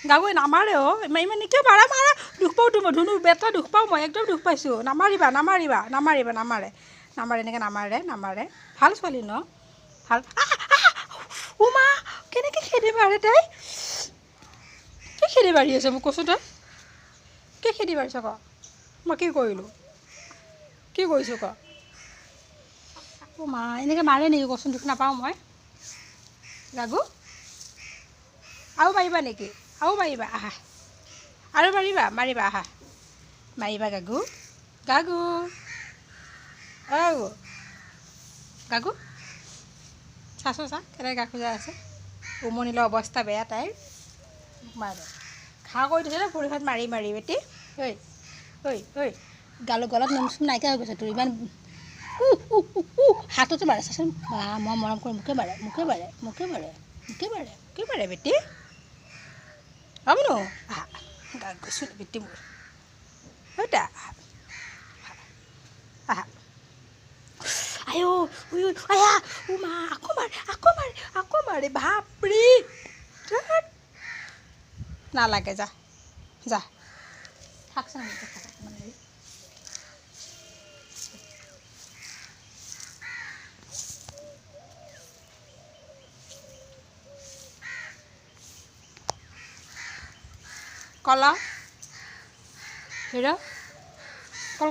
গাগৈ নামাৰে ইমান কিয় মাৰা মাৰা দুখ পাওঁ তোমাৰ ধুনু বেটা দুখ পাওঁ মই একদম দুখ পাইছোঁ নামাৰিবা নামাৰিবা নামাৰিবা নামাৰে নামাৰে এনেকৈ নামাৰে নামাৰে ভাল ছোৱালী ন ভাল মা কেনেকৈ খেদি মাৰে তাই কি খেদি মাৰি আছে মোক কচোন তই কি খেদি মাৰিছ ক মই কি কৰিলোঁ কি কৰিছোঁ ক মা এনেকৈ মাৰে নেকি কচোন দুখ নাপাওঁ মই গাগু আৰু মাৰিবা নেকি আৰু মাৰিবা আহা আৰু মাৰিবা মাৰিবা আহা মাৰিবা গাগু গাগু গাগু গাগু চাচোন চা কেনেকৈ গা খোজা আছে উমনিলৈ অৱস্থা বেয়া তাইৰ মাৰে ঘা কৰি দিছে ন ভৰি হাত মাৰি মাৰি বেটি ঐ ঐ ঐ গলত নোম চোম নাইকিয়া হৈ গৈছে তোৰ ইমান হাততো মাৰে চাচোন মই মৰম কৰি মোকে মাৰে মোকে মাৰে মোকে মাৰে মোকে মাৰে মোকে মাৰে বেটি হ'ব ন আহা গা গৈছোঁ বেটি মোৰ হয়তা আহা আই আয়া মা আকৌ মাৰে আকৌ মাৰে আকৌ মাৰে বাপৰে নালাগে যা যা থাকচোন মানে কলা হিৰ' কল